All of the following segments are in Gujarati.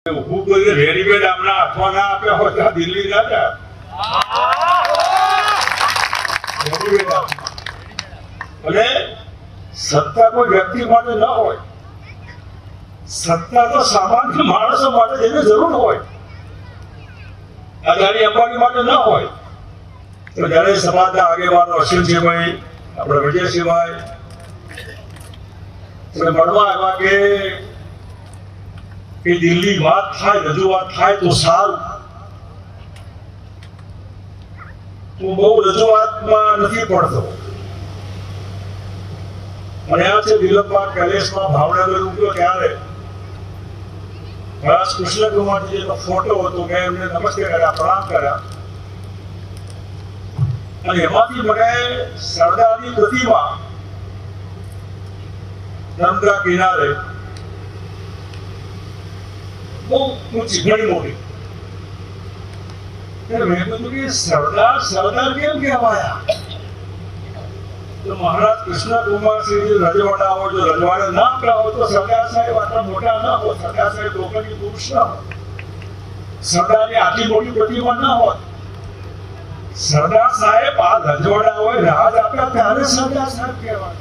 ઊભું કરીને રેડીમેડ આમના હાથમાં ના આપ્યા હોય તો દિલ્હી ના જાય. રેડીમેડ અને સત્તા કોઈ વ્યક્તિ માટે ન હોય, સત્તા તો સામાન્ય માણસો માટે જેની જરૂર હોય, અદાણી અંબાણી માટે ન હોય. તો જ્યારે સમાજના આગેવાનો અશ્વિનસિંહભાઈ, આપણે વિજયસિંહભાઈ મળવા આવ્યા કે દિલ્હી વાત થાય, રજૂઆત થાય તો સારું. હું બહુ રજૂઆતમાં નથી પડતો. મને યાદ છે દિલકબાગ પેલેસમાં ભાવનગર ઉઠ્યો ત્યારે મારા કૃષ્ણકુમારજીનો ફોટો હતો. મેં એમને નમસ્તે કર્યા, પ્રણામ કર્યા અને એમાંથી મને સરદારની પ્રતિમા નર્મદા કિનારે બહુ ઊંચી, ઘણી મોટી. મેં કીધું કે સરદાર કેમ કહેવાયા? તો મહારાજ કૃષ્ણકુમારસિંહજી રજવાડા હોય, જો રજવાડા ના આપ્યા હોય તો સરદાર સાહેબ આટલા મોટા ના હોય, સરદાર સાહેબ લોકોની પુરુષ ના હોય, સરદારની આટલી મોટી પ્રતિમા ના હોય. સરદાર સાહેબ આ રજવાડા હોય, રાજ આપ્યા ત્યારે સરદાર સાહેબ કહેવાય.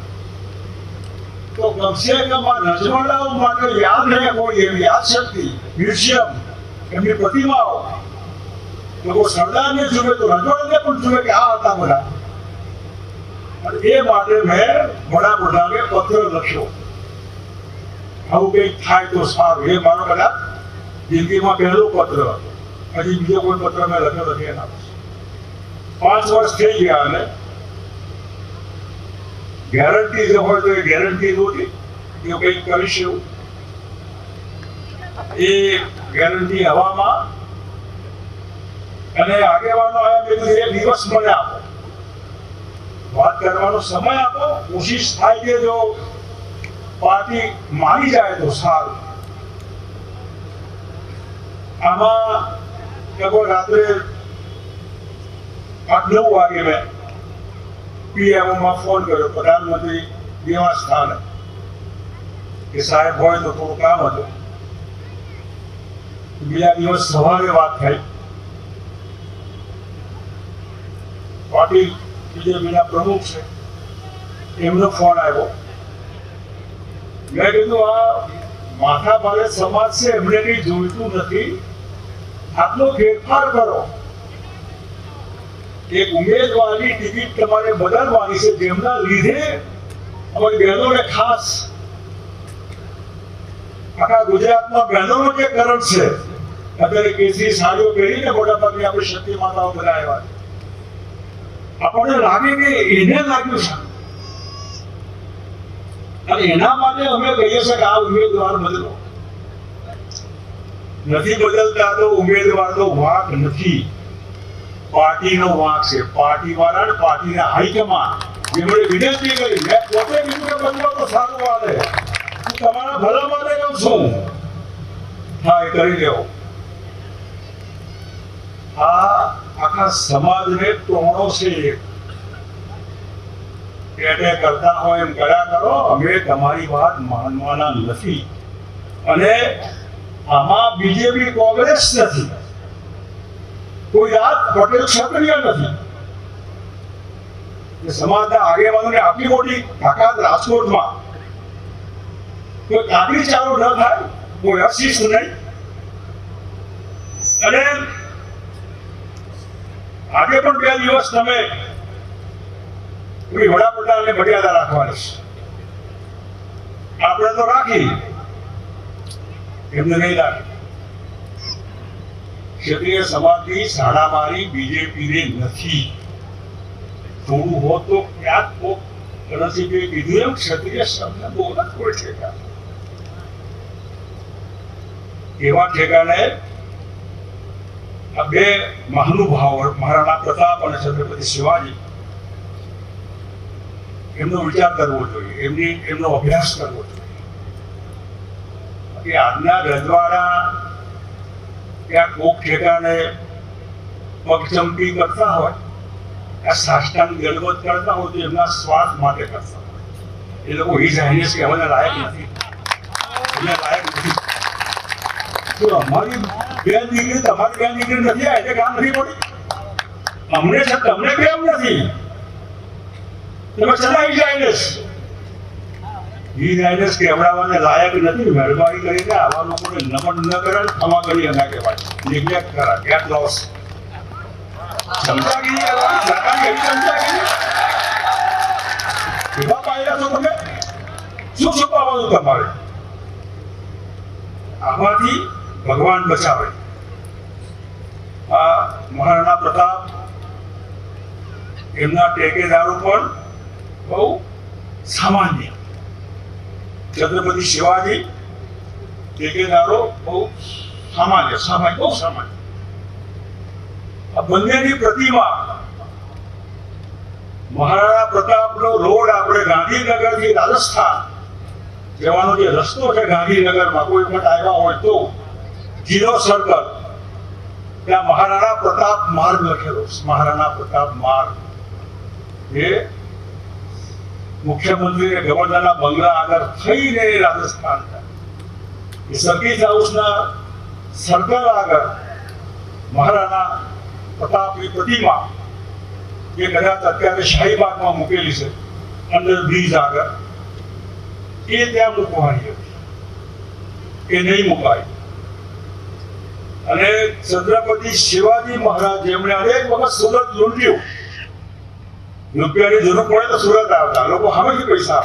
તો કમસે કમ આ રજવાડાઓ માટે યાદ રહે કોઈ એવી યાદશક્તિ, મ્યુઝિયમ, એમની પ્રતિમાઓ. લોકો સરદારને જુએ તો રજવાડાને પણ જુએ કે આ હતા બધા. અને એ માટે મેં વડાપ્રધાને પત્ર લખ્યો, આવું કંઈક થાય તો સારું. એ મારો કદાચ જિંદગીમાં પહેલો પત્ર હતો. હજી બીજો કોઈ પત્ર મેં લખ્યો નથી એના. 5 વર્ષ થઈ ગયા અને ગેરંટી જે હોય તો એ ગેરંટી નહોતી કે કંઈક કરીશ એવું. એ ગેરંટી હવામાં. અને આગેવાનો આવ્યા, મેં કીધું 1 દિવસ મને આપો, વાત કરવાનો સમય આપો. કોશિશ થાય કે જો પાર્ટી માની જાય તો સારું. આમાં લગભગ રાત્રે 8-9 વાગે મેં પીએમઓમાં ફોન કર્યો, પ્રધાનમંત્રી નિવાસ સ્થાને, કે સાહેબ હોય તો થોડું કામ હતું. બીજા દિવસ સવારે વાત થઈ. પાટીલ બીજેપીના પ્રમુખ છે, એમનો ફોન આવ્યો. મેં કીધું આ માથા ભારે સમાજ છે, એમને કંઈ જોઈતું નથી, આટલો ફેરફાર કરો. એક ઉમેદવારની ટિકિટ તમારે બદલવાની છે, જેમના લીધે અમારી બહેનોને ખાસ આખા ગુજરાતમાં બહેનોનો જે કરંટ છે, અત્યારે કેસરી સાડીઓ પહેરીને મોટાભાગની આપણી શક્તિ માતાઓ બધા આવ્યા. આપણને લાગે કે એને લાગ્યું છે અને એના માટે અમે કહીએ છીએ કે આ ઉમેદવાર બદલો. નથી બદલતા તો ઉમેદવારનો વાંક નથી, પાર્ટીનો વાંક છે. પાર્ટી વાળા ને પાર્ટીના હાઈકમાન્ડ જેમણે વિનંતી કરી, મેં પોતે કીધું કે બદલો તો સારું વાલે, હું તમારા ભલા માટે કહું છું, હા એ કરી દેવો. આ આખા સમાજને તોડો છે. એને કરતા હોય એમ કર્યા કરો, અમે તમારી વાત માનવાના નથી. અને આમાં બીજેપી કોંગ્રેસ નથી, કોઈ રાત પટેલ ક્ષત્રિય નથી. સમાજના આગેવાનોને આટલી મોટી તાકાત રાજકોટમાં કોઈ કાકડી ચાલો ન થાય, કોઈ અશિષ્ટ નહીં. અને આજે પણ 2 દિવસ તમે કોઈ વડાપ્રધાનને મર્યાદા રાખવાની છે. આપણે તો રાખી, એમને નહીં રાખી. ક્ષત્રિય સમાજની સાડામારી બીજેપીને નથી. થોડું હોત તો ક્યાંક રણજીભાઈએ કીધું એમ ક્ષત્રિય શબ્દ બહુ જ કોઈ ઠેકા. એવા ઠેકાને આ 2 મહાનુભાવો, મહારાણા પ્રતાપ અને છત્રપતિ શિવાજી, એમનો વિચાર કરવો જોઈએ, એમનો અભ્યાસ કરવો જોઈએ. કે આજના રજવાડા ક્યાંક કોક ઠેકાને પગચંપી કરતા હોય, આ સાષ્ટાંગ દંડવત કરતા હોય તો એમના સ્વાર્થ માટે કરતા હોય. એ લોકો હિઝ હાઇનેસ કહેવાના લાયક નથી, એને લાયક નથી. તો અમારી બેન દીકરી તમારી બેન દીકરી નથી આ એટલે કામ નથી પડી અમને છે તમને કેમ નથી તમે ચલાવી જાયનેસ ઈ જાયનેસ કેવડાવવાને લાયક નથી મહેરબાની કરીને આવા લોકોને નમન ન કરે ક્ષમા કરી એના કહેવાય નિગ્લેક્ટ કરા ગેટ લોસ ચમચાગીરી સરકારી એવી ચમચાગીરી એવા પાયલા છો તમે શું છુપાવવાનું તમારે આમાંથી ભગવાન બચાવે આ મહારાણા પ્રતાપ એમના ટેકેદારો પણ બહુ સામાન્ય છત્રપતિ શિવાજી ટેકેદારો બહુ સામાન્ય બહુ સામાન્ય આ બંનેની પ્રતિમા મહારાણા પ્રતાપનો રોડ આપણે ગાંધીનગરથી રાજસ્થાન જવાનો જે રસ્તો છે ગાંધીનગરમાં કોઈ વખત આવ્યા હોય તો જીરો સર્કલ ત્યાં મહારાણા પ્રતાપ માર્ગ લખેલો મહારાણા પ્રતાપ માર્ગ એ મુખ્યમંત્રી અને ગવર્નરના બંગલા આગળ થઈને રાજસ્થાન એ સર્કિટ હાઉસના સર્કલ આગળ મહારાણા પ્રતાપની પ્રતિમા એ કદાચ અત્યારે શાહીબાગમાં મૂકેલી છે અંડર બ્રિજ આગળ એ ત્યાં મૂકવાની હતી એ નહીં મુકાય અને છત્રપતિ શિવાજી મહારાજ જેમણે અનેક વખત સુરત લૂંટ્યું રૂપિયાની જરૂર પડે તો સુરત આવતા લોકો સામેથી પૈસા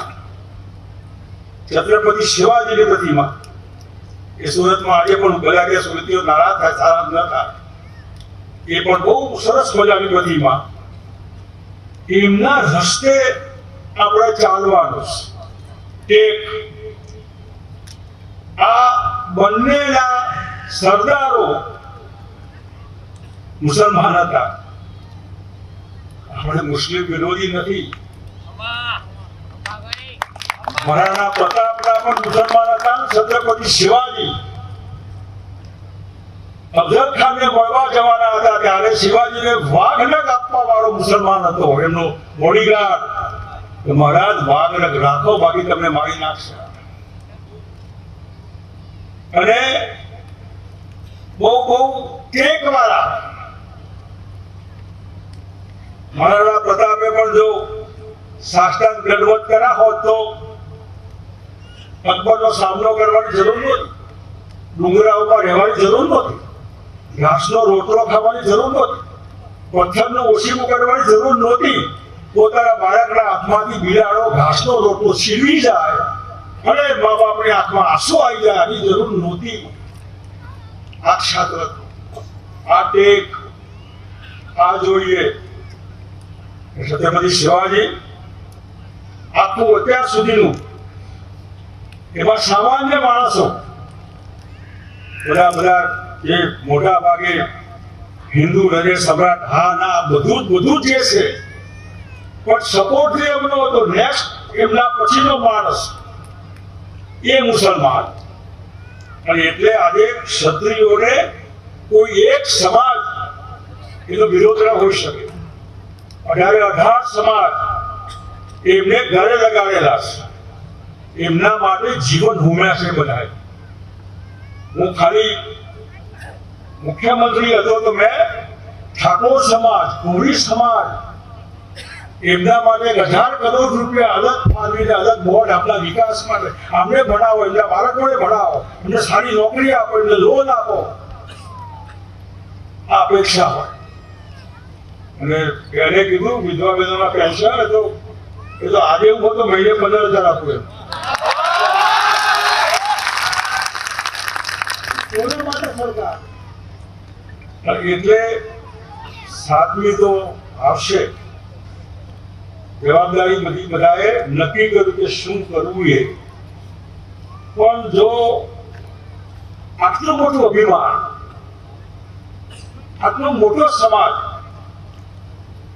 છત્રપતિ શિવાજીની પ્રતિમા એ સુરતમાં આજે પણ બધા કે સુરતીઓ નારાજ થાય સારા ન થાય એ પણ બહુ સરસ મજાની પ્રતિમા એમના રસ્તે આપણે ચાલવાનું એક આ બંનેના સરદારો મુસલમાન હતા આપણે મુસ્લિમ વિરોધી નથી મહારાણા પ્રતાપના પણ મુસલમાન હતા છત્રપતિ શિવાજી અફઝલ ખાનને મળવા જવાના હતા ત્યારે શિવાજીને વાઘનખ આપવા વાળો મુસલમાન હતો એમનો બોડીગાર્ડ મહારાજ વાઘનખ રાખો બાકી તમને મારી નાખશે અને બહુ ટેક વાળા મહારાણા પ્રતાપે પણ જો સાષ્ટાંગ દંડવત કર્યા હોત તો અકબરનો સામનો કરવાની જરૂર નહોતી ડુંગરા ઉપર રહેવાની જરૂર નહોતી ઘાસનો રોટલો ખાવાની જરૂર નહોતી પથ્થરનો ઓછીમું કરવાની જરૂર નહોતી પોતાના બાળકના હાથમાંથી બિલાડો ઘાસનો રોટલો છીનવી જાય અને મા બાપની આંખમાં આંસુ આવી જાય આની જરૂર નહોતી આ ક્ષાત્ર આ ટેક આ જોઈએ છત્રપતિ શિવાજી આખું અત્યાર સુધીનું એમાં સામાન્ય માણસો બધા જે મોટા ભાગે હિન્દુ હૃદય સમ્રાટ હા ના બધું જ છે પણ સપોર્ટ જે એમનો હતો નેક્સ્ટ એમના પછીનો માણસ એ મુસલમાન અને એટલે આજે ક્ષત્રિયોને કોઈ એક સમાજ એનો વિરોધ ન હોઈ શકે 18 સમાજ એમને ઘરે લગાડેલા છે એમના માટે જીવન હોમ્યા છે બધાએ હું ખાલી મુખ્યમંત્રી હતો તો મેં ઠાકોર સમાજ કોળી સમાજ એમના માટે 1000 કરોડ રૂપિયા અલગ ફાળવીને અલગ બોર્ડ આપણા વિકાસ માટે અમને ભણાવો એમના બાળકોને ભણાવો એમને સારી નોકરી આપો એમને લોન આપો આ અપેક્ષા હોય અને એને કીધું વિધવા બહેનોના પેન્શન એ તો આજે હું તો મહિને 15,000 આપું એમ કોના માટે સરકાર એટલે સાતમી તો આવશે જવાબદારી બધાએ નક્કી કર્યું કે શું કરવું એ પણ જો આટલું મોટું અભિમાન આટલો મોટો સમાજ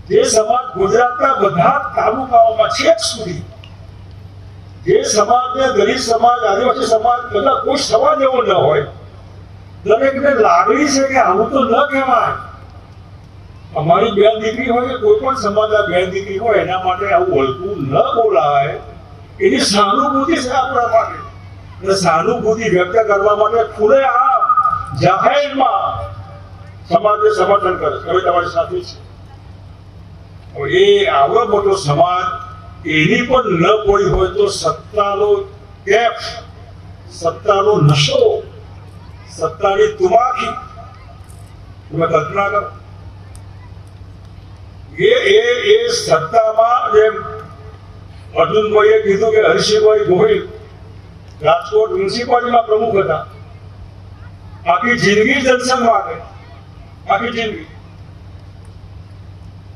જે સમાજ ગુજરાતના બધા તાલુકાઓમાં છેક સુધી જે સમાજને દલિત સમાજ આદિવાસી સમાજ બધા કોઈ સમાજ એવો ન હોય દરેકને લાગણી છે કે આવું તો ન કહેવાય અમારી બેન દીકરી હોય કે કોઈ પણ સમાજના બેન દીકરી હોય એના માટે આવું હલકું ન બોલાય એની સહાનુભૂતિ છે આપણા માટે અને સહાનુભૂતિ વ્યક્ત કરવા માટે ખુલ્લેઆમ જાહેરમાં સમાજને સમર્થન કરે છે, હવે તમારી સાથે છે. હવે એ આવડો મોટો સમાજ એની પણ ન પડી હોય તો સત્તાનો કેફ, સત્તાનો નશો, સત્તાની તુમાકી, તમે કલ્પના કરો. એ સત્તામાં જેમ અર્જુનભાઈએ કીધું કે હર્ષિભાઈ ગોહિલ રાજકોટ મ્યુનિસિપાલિટીના પ્રમુખ હતા, આખી જિંદગી જનસંઘ માટે, આખી જિંદગી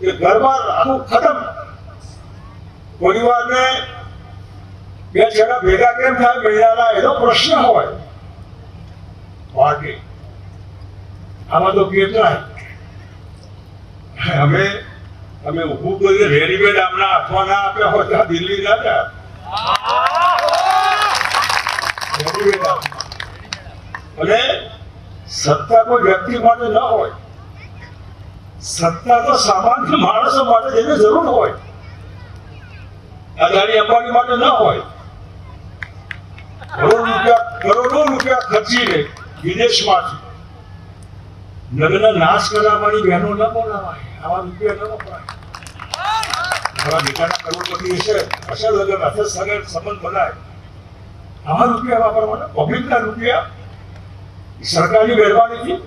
એ ઘરમાં આખું ખતમ. પરિવારને બે છેડા ભેગા કેમ થાય મહિનાના એનો પ્રશ્ન હોય. બાકી આમાં તો કેટલાય અમે ઊભું કરીને રેડીમેડ આમના હાથમાં ના આપ્યા હોય ત્યાં દિલ્હી ના જાય. અને સત્તા કોઈ વ્યક્તિ માટે ન હોય, સત્તા તો સામાન્ય માણસો માટે જેની જરૂર હોય. અદાણી અંબાણી માટે ન હોય. કરોડો રૂપિયા ખર્ચીને વિદેશમાંથી લગ્ન નાશ કરાવવાની બહેનો ન બોલાવાય, આવા રૂપિયા ન વપરાય. મારા બેટાના કરોડપતિ હશે લગ્ન હશે સગન સંબંધ બનાય, આવા રૂપિયા વાપરવાના, પબ્લિકના રૂપિયા, સરકારની મહેરબાનીથી.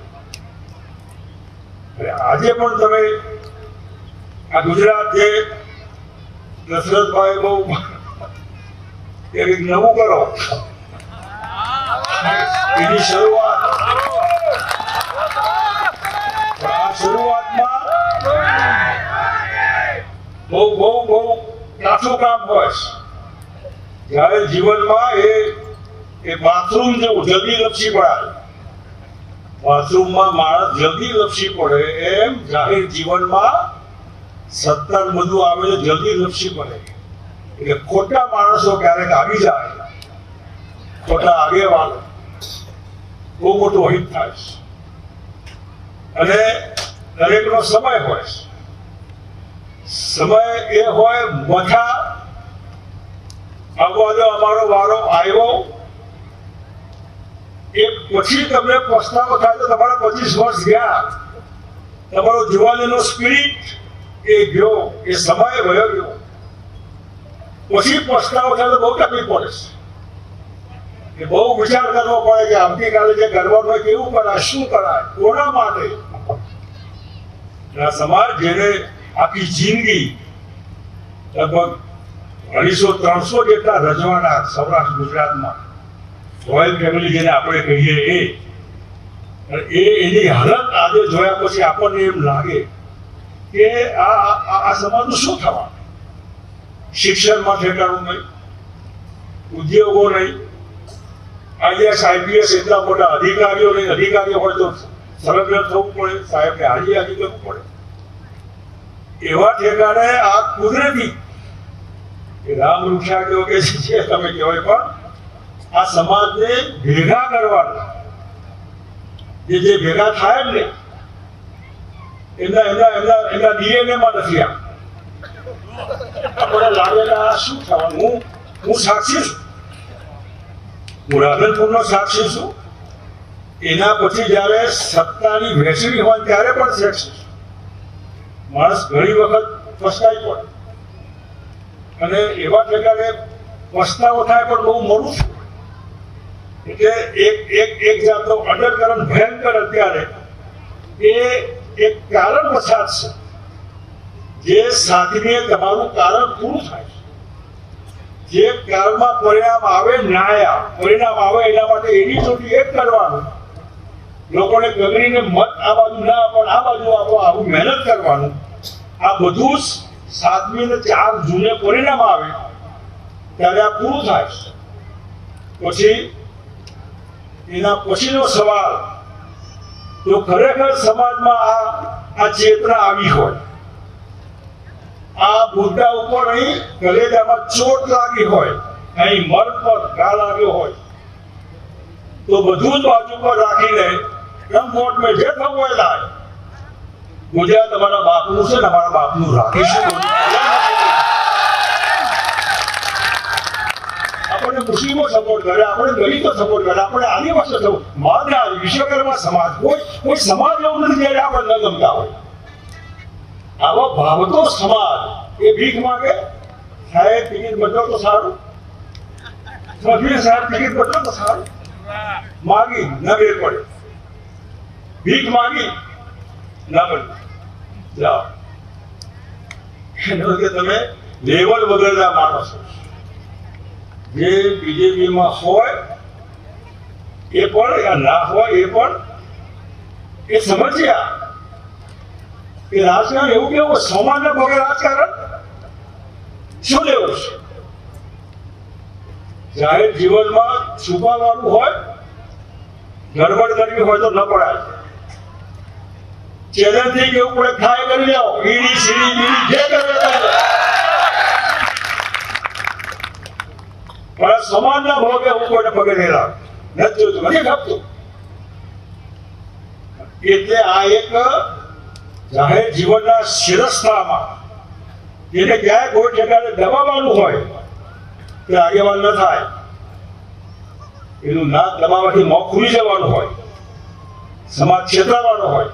આજે પણ તમે આ ગુજરાત જે દશરથભાઈ બહુ એક નવું કરો, એની શરૂઆત આ શરૂઆતમાં બહુ કાચું કામ હોય. જ્યારે જીવનમાં એ બાથરૂમ જેવું જલ્દી લપસી પડાય, બાથરૂમમાં માણસ જલ્દી લપસી પડે એમ જાહેર જીવનમાં સત્તા બધું આવે તો જલ્દી લપસી પડે. એટલે ખોટા માણસો ક્યારેક આવી જાય, ખોટા આગેવાનો, બહુ મોટું હિત થાય છે. અને દરેકનો સમય હોય. સમય એ હોય મથા આવવા દો, અમારો વારો આવ્યો, એ પછી તમને પસ્તાવો થાય તો તમારા 25 વર્ષ ગયા, તમારો જુવાનીનો સ્પિરિટ એ ગયો, એ સમય વયો ગયો. પછી પસ્તાવો થાય તો બહુ તકલીફ પડે છે. એ બહુ વિચાર કરવો પડે કે આવતીકાલે જે કરવાનું હોય કેવું કરાય, શું કરાય, કોના માટે. સમાજ જેને આખી જિંદગી લગભગ 250-300 જેટલા રજવાડા સૌરાષ્ટ્ર ગુજરાતમાં, રોયલ ફેમિલી જેને આપણે કહીએ એની હાલત આજે જોયા પછી આપણને એમ લાગે કે આ સમાજનું શું થવાનું. શિક્ષણમાં ઠેકાણું નહીં, ઉદ્યોગો નહીં, IAS IPS એટલા મોટા અધિકારીઓ નહીં, અધિકારીઓ હોય તો સંલગ્ન થવું પડે, સાહેબને હાજી કરવું પડે. એવા ઠેકાણે આ કુદરતી રામ વૃક્ષા કે છે તમે કહેવાય, પણ આ સમાજને ભેગા કરવાના જે ભેગા થાય ને એમના DNA માં નથી. આપણે લાગેલા શું થવાનું. હું સાક્ષી છું, હું રાધનપુરનો સાક્ષી છું. એના પછી જયારે સત્તાની વહેંચણી હોય ત્યારે પણ સાક્ષી છું. માણસ ઘણી વખત પસ્તાઈ પડે અને એવા ઠેકાણે પસ્તાવો થાય પણ બહુ મોડું છે. એટલે એક જાતનો અંડરકરન્ટ ભયંકર અત્યારે એ એક કારણ વસાત છે જે સાધીને તમારું કારણ પૂરું થાય છે. જે કાળમાં પરિણામ આવે પરિણામ આવે એના માટે એની ચોટી એક કરવાનું, લોકોને ગગડીને મત આ બાજુ ના પણ આ બાજુ આપો, આવું મહેનત કરવાનું. આ બધું જ 7મી અને 4 જૂને પરિણામ આવે ત્યારે આ પૂરું થાય છે. પછી એના પછીનો સવાલ, જો ખરેખર સમાજમાં આ ચેતના આવી હોય, આ મુદ્દા ઉપર અહીં કલેજામાં ચોટ લાગી હોય, અહીં મન પર ઘા લાગ્યો હોય, તો બધું જ બાજુ પર રાખીને કોર્ટ મેં જે થવું હોય લાય. ગુજરાત તમારા બાપનું છે ને અમારા બાપનું રાખીશું. આપણને મુસ્લિમો સપોર્ટ કરે, આપણે દલિતો સપોર્ટ કરે, આપણે આદિવાસીઓ સપોર્ટ, માદરા વિશ્વકર્મા સમાજ, કોઈ સમાજ એવું નથી જ્યારે આપણે ન ગમતા હોય. આવા ભાવતો સમાજ એ ભીખ માંગે, સાહેબ ટિકિટ બદલો તો સારું, સાહેબ ટિકિટ બદલો તો સારું, માગી ન બેર પડે, ભીખ માગી ના બને, જાઓ. એનો કે તમે લેવલ વગરના માણસો જે બીજેપીમાં હોય એ પણ ના હોય એ પણ એ સમજ્યા કે રાજકારણ એવું કેવું સમાજના પગે રાજકારણ શું લેવું છે. જાહેર જીવનમાં છુપાવવાનું હોય, ગડબડ કરવી હોય તો ન પડાય. ચેલેન્જથી કેવું પડે, ખાય કરી જાઓ, ઈડી સીડી બીડી જે કરે પણ સમાજના ભોગે હું કોઈને પગે નહીં લાવ, નથી જોતું, નથી ખપતું. એટલે આ એક જાહેર જીવનના શિરસ્થામાં જેને ક્યાંય કોઈ ઠેકાણે દબાવવાનું હોય તે આગેવાન ન થાય, એનું નાક દબાવવાથી મોં ખુલી જવાનું હોય, સમાજ છેતરાવાનો હોય,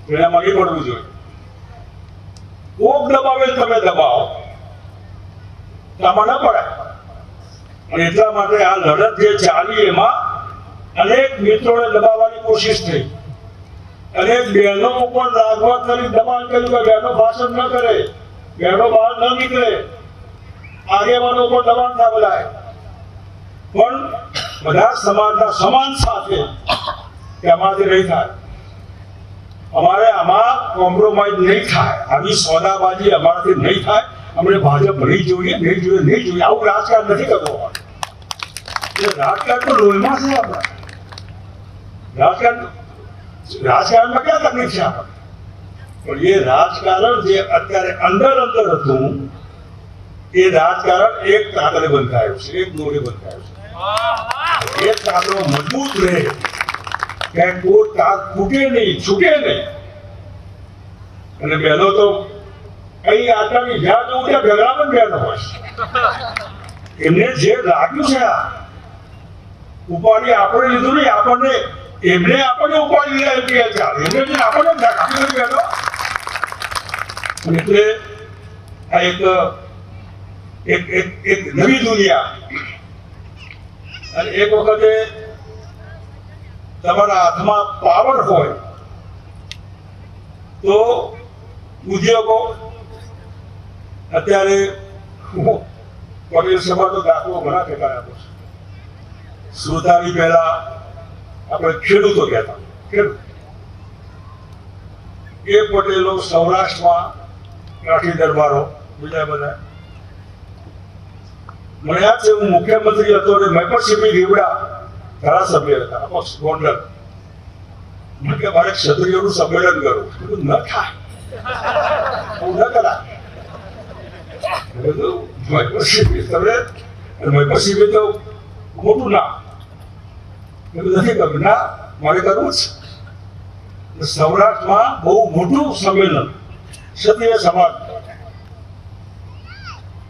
એનામાં નહીં પડવું જોઈએ. કોક દબાવે તમે દબાવો, આમાં ન પડાય. અને એટલા માટે આ લડત જે ચાલી એમાં અનેક મિત્રોને દબાવવાની કોશિશ થઈ, અનેક બહેનો ઉપર લાગવા કરી દબાણ કર્યું કે બહેનો ભાષણ ન કરે, બહેનો બહાર ન નીકળે, આગેવાનો ઉપર દબાણ ના બોલાય. પણ બધા સમાજના સમાન સાથે કે અમારાથી નહીં થાય, અમારે આમાં કોમ્પ્રોમાઇઝ નહીં થાય, આવી સોદાબાજી અમારાથી નહીં થાય, અમને ભાજપ નહીં જોઈએ, નહીં જોઈએ, નહીં જોઈએ, આવું રાજકારણ નથી કરવું. રાજકારણ તો લોહીમાં છે આપણે. રાજકારણમાં ક્યાં તકલીફ છે આપણે? પણ એ રાજકારણ જે અત્યારે અંદર હતું એ રાજકારણ એક કાગળે બંધાયું છે, એક દોરે બંધાયું છે. એક કાગળો મજબૂત રહે કે કોઈ તાર ફૂટે નહીં, છૂટે નહીં. અને બહેનો તો કઈ આટલાની જ્યાં ઉઠ્યા ભેગા પણ બહેનો હોય, એમને જે લાગ્યું છે આ ઉપાડી આપણે લીધું નહીં, આપણને એમને આપણને ઉપાડી લીધા એમ કે ચાલે, એમને જે આપણને રાખી બહેનો. એટલે આ એક નવી દુનિયા. અને એક વખતે તમારા હાથમાં પાવર હોય તો ઉદ્યોગો, અત્યારે પટેલ સમાજનો દાખલો ઘણા ઠેકાણે આપો છે. સુરતાની પહેલા આપણે ખેડૂતો કહેતા, ખેડૂત એ પટેલો સૌરાષ્ટ્રમાં કાઠી દરબારો બીજા બધા. મને યાદ છે હું મુખ્યમંત્રી હતો અને મહેપતસિંહ રીવડા ધારાસભ્ય હતા અપક્ષ ગોંડલ. મને કે મારે ક્ષત્રિયોનું સંમેલન કરવું, ન થાય, હું ન કરાય. મહેપતસિંહ તો મોટું નામ, નથી કરવું, ના મારે કરવું છે. સૌરાષ્ટ્રમાં બહુ મોટું સંમેલન ક્ષત્રિય સમાજ.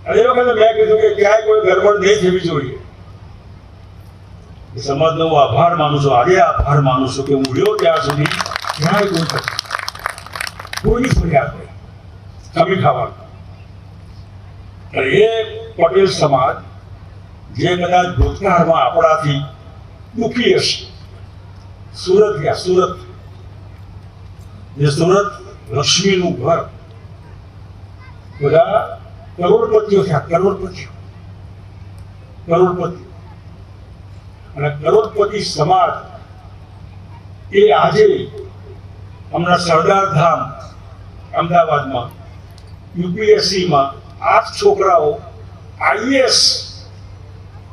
અને એ વખતે મેં કીધું કે ક્યાંય કોઈ ગડબડ નહીં થવી જોઈએ. સમાજનો હું આભાર માનું છું, આજે આભાર માનું છું કે હું રહ્યો ત્યાં સુધી ક્યાંય કોઈની ફરિયાદ નહીં, કમી ખાવાનું. એ પટેલ સમાજ જે કદાચ ભૂતકાળમાં આપણાથી દુઃખી હશે, સુરત ગયા, સુરત જે સુરત લક્ષ્મીનું ઘર, બધા કરોડપતિઓ થયા, કરોડપતિઓ. અને કરોડપતિ સમાજ એ આજે હમણાં સરદાર ધામ અમદાવાદમાં યુપીએસસીમાં 8 છોકરાઓ આઈએસ,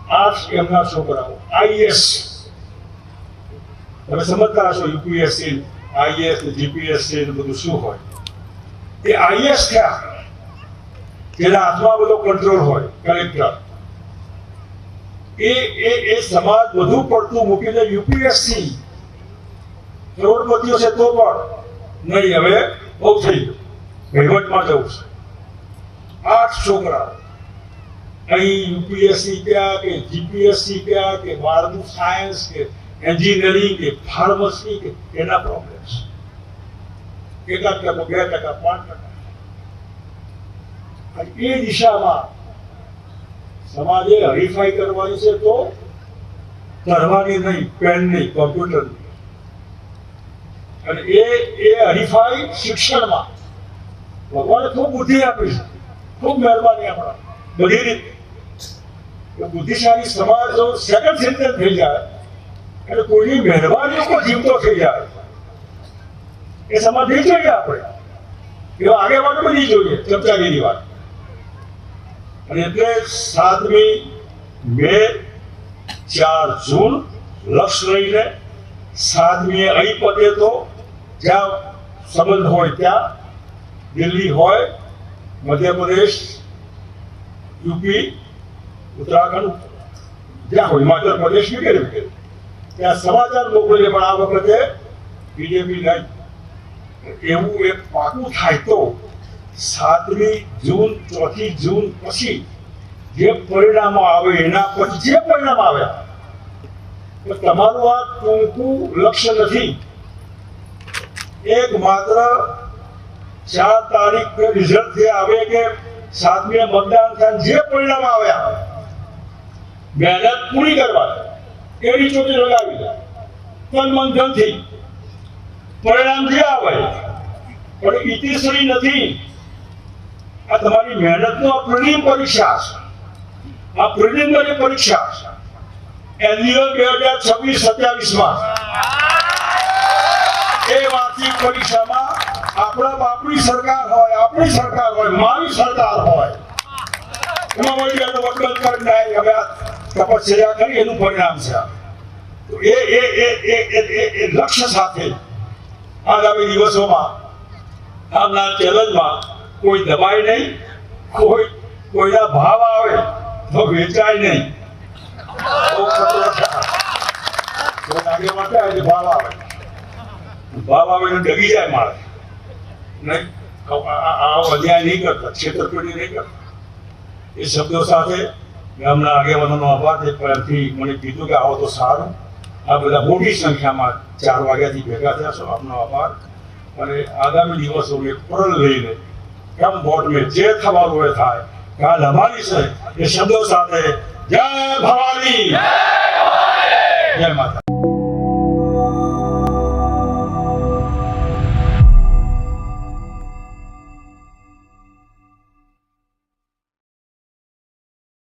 8 એમના છોકરાઓ આઈએસ. તમે સમજતા હશો યુપીએસસી, આઈએસ, જીપીએસસી બધું શું હોય. એ આઈએસ થયા, જેના હાથમાં બધો કંટ્રોલ હોય, કલેક્ટર. એ સમાજ વધુ પડતું મૂકીને યુપીએસસી કરોડપતિઓ છે તો પણ નહીં, હવે બહુ થઈ ગયું, વહીવટમાં જવું છે. 8 છોકરા અહીં યુપીએસસી ક્યાં કે જીપીએસસી ક્યાં કે બહારનું સાયન્સ કે એન્જિનિયરિંગ કે ફાર્મસી કે એના પ્રોબ્લેમ્સ કેટલાક લોકો 2%, 5%. એ દિશામાં સમાજે હરીફાઈ કરવાની છે તો કરવાની નહીં, પેન નહીં, કોમ્પ્યુટર નહીં. અને એ હરીફાઈ શિક્ષણમાં ભગવાને ખૂબ બુદ્ધિ આપી છે, ખૂબ મહેરબાની આપણા બધી રીતે. બુદ્ધિશાળી સમાજ જો સેકન્ડ સિટીઝન થઈ જાય એટલે કોઈની મહેરબાની ઉપર જીવતો થઈ જાય એ સમાજ નહીં જોઈએ. આપણે એવા આગેવાનો બની જોઈએ ચમચાગીરી વાત. અને એટલે 7મી મે 4 જૂન લક્ષ્ય લઈને 7મીએ અહીં પતે તો જ્યાં સંબંધ હોય ત્યાં દિલ્હી હોય, મધ્યપ્રદેશ, યુપી, ઉત્તરાખંડ, જ્યાં હોય હિમાચલ પ્રદેશ વગેરે વગેરે ત્યાં સમાચાર મોકલીએ. પણ આ વખતે બીજેપી નહીં. એવું એક પાકું થાય તો 7મી જૂન 4થી જૂન પછી જે પરિણામો આવે એના પછી જે પરિણામ આવ્યા તમારું આ ટૂંકું લક્ષ્ય નથી. એક માત્ર 4 તારીખ રિઝલ્ટ જે આવે કે 7મીએ મતદાન થાય જે પરિણામ આવ્યા મહેનત પૂરી કરવા એની ચોટી લગાવી દે તન મન ધનથી પરિણામ જે આવે પણ ઇતિશ્રી નથી. આ તમારી મહેનતનો આ પ્રિલિમ પરીક્ષા છે, આ પ્રિલિમિનરી પરીક્ષા છે. એન્યુઅલ 2026-27માં એ વાર્ષિક પરીક્ષામાં આપણી સરકાર હોય, આપણી સરકાર હોય, મારી સરકાર હોય, એમાં વળી એનો વટવટ કરીને હવે આ તપસ્યા કરી એનું પરિણામ છે. તો એ લક્ષ્ય સાથે આગામી દિવસોમાં આવનાર ચેલેન્જમાં કોઈ દબાય નહીં, કોઈના ભાવ આવે તો વેચાય નહીં. ભાવ આવે ને ડગી જાય મારે નહીં. અન્યાય નહીં કરતા, છેતરપિંડી નહીં કરતા. એ શબ્દો સાથે ગામના આગેવાનોનો આભાર. તે પહેલાથી મને કીધું કે આવો તો સારું. આ બધા મોટી સંખ્યામાં 4 વાગ્યાથી ભેગા થયા છો, આપનો આભાર. અને આગામી દિવસોને પરલ લઈને કમ વોટ મેં જે થવાનું હોય થાય. કાલ અમારી છે એ શબ્દો સાથે જય ભવાની, જય માતા.